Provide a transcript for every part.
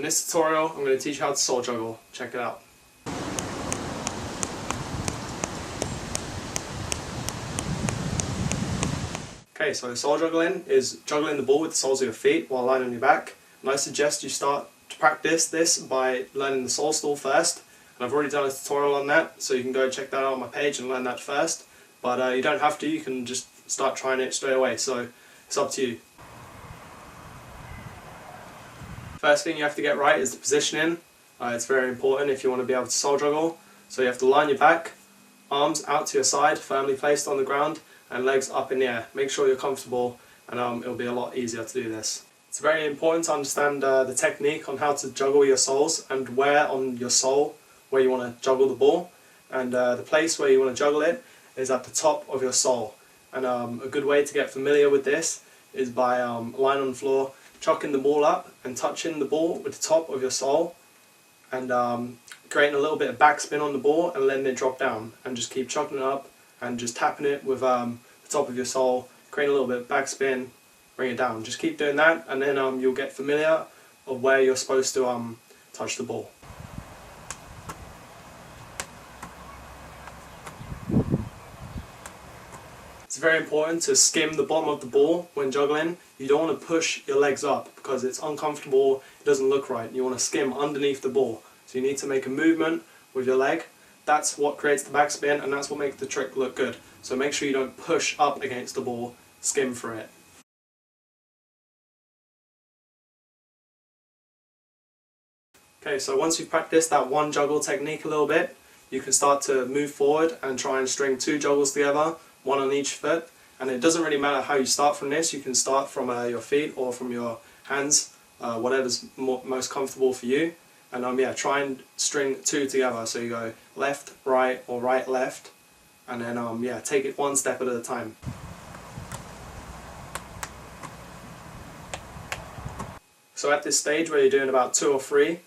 this tutorial I'm going to teach you how to soul juggle. Check it out. Okay, so soul juggling is juggling the ball with the soles of your feet while lying on your back. And I suggest you start to practice this by learning the soul stall first. And I've already done a tutorial on that, so you can go check that out on my page and learn that first. But you don't have to, you can just start trying it straight away, so it's up to you. First thing you have to get right is the positioning. It's very important if you want to be able to soul juggle. So you have to line your back, arms out to your side, firmly placed on the ground, and legs up in the air. Make sure you're comfortable, and it'll be a lot easier to do this. It's very important to understand the technique on how to juggle your soles and where on your sole where you want to juggle the ball. And the place where you want to juggle it is at the top of your sole. And a good way to get familiar with this is by lying on the floor, chucking the ball up and touching the ball with the top of your sole, and creating a little bit of backspin on the ball and letting it drop down, and just keep chucking it up and just tapping it with the top of your sole, creating a little bit of backspin, bring it down. Just keep doing that, and then you'll get familiar of where you're supposed to touch the ball. It's very important to skim the bottom of the ball when juggling. You don't want to push your legs up because it's uncomfortable, it doesn't look right. You want to skim underneath the ball. So you need to make a movement with your leg. That's what creates the backspin, and that's what makes the trick look good. So make sure you don't push up against the ball, skim for it. Okay, so once you've practiced that one juggle technique a little bit, you can start to move forward and try and string two juggles together, one on each foot. And it doesn't really matter how you start from this. You can start from your feet or from your hands, whatever's most comfortable for you. And yeah, try and string two together. So you go left, right, or right, left, and then yeah, take it one step at a time. So at this stage where you're doing about 2 or 3,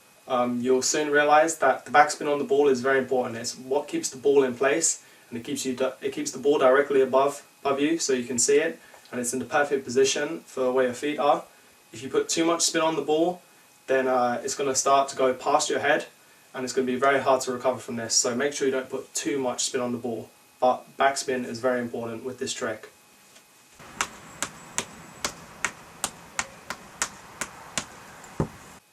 you'll soon realize that the backspin on the ball is very important. It's what keeps the ball in place, and it keeps the ball directly above you so you can see it, and it's in the perfect position for where your feet are. If you put too much spin on the ball, then it's going to start to go past your head, and it's going to be very hard to recover from this. So make sure you don't put too much spin on the ball. But backspin is very important with this trick.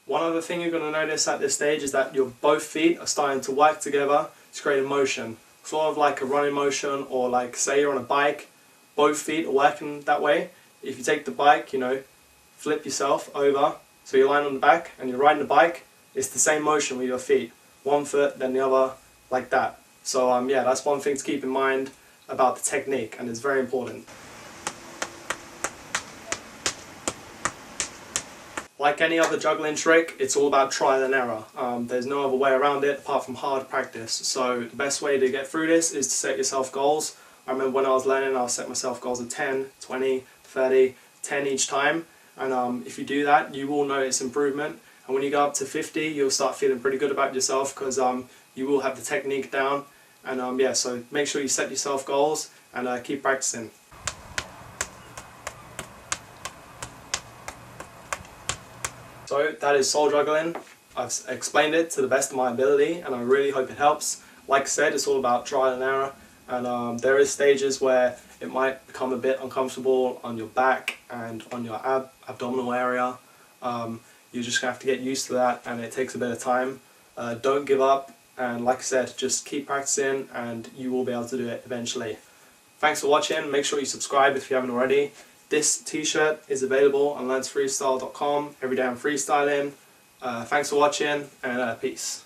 One other thing you're going to notice at this stage is that your both feet are starting to work together to create a motion. Sort of like a running motion, or like say you're on a bike, both feet are working that way. If you take the bike, flip yourself over, so you're lying on the back and you're riding the bike, it's the same motion with your feet. One foot, then the other, like that. So yeah, that's one thing to keep in mind about the technique, and it's very important. Like any other juggling trick, it's all about trial and error. There's no other way around it apart from hard practice. So the best way to get through this is to set yourself goals. I remember when I was learning, I would set myself goals of 10, 20, 30, 10 each time. And if you do that, you will notice improvement. And when you go up to 50, you'll start feeling pretty good about yourself, because you will have the technique down. And yeah, so make sure you set yourself goals and keep practicing. So that is soul juggling. I've explained it to the best of my ability, and I really hope it helps. Like I said, it's all about trial and error, and there is stages where it might become a bit uncomfortable on your back and on your abdominal area. You just have to get used to that, and it takes a bit of time. Don't give up, and like I said, just keep practicing and you will be able to do it eventually. Thanks for watching. Make sure you subscribe if you haven't already. This t-shirt is available on learnsfreestyle.com. Every day I'm freestyling. Thanks for watching, and peace.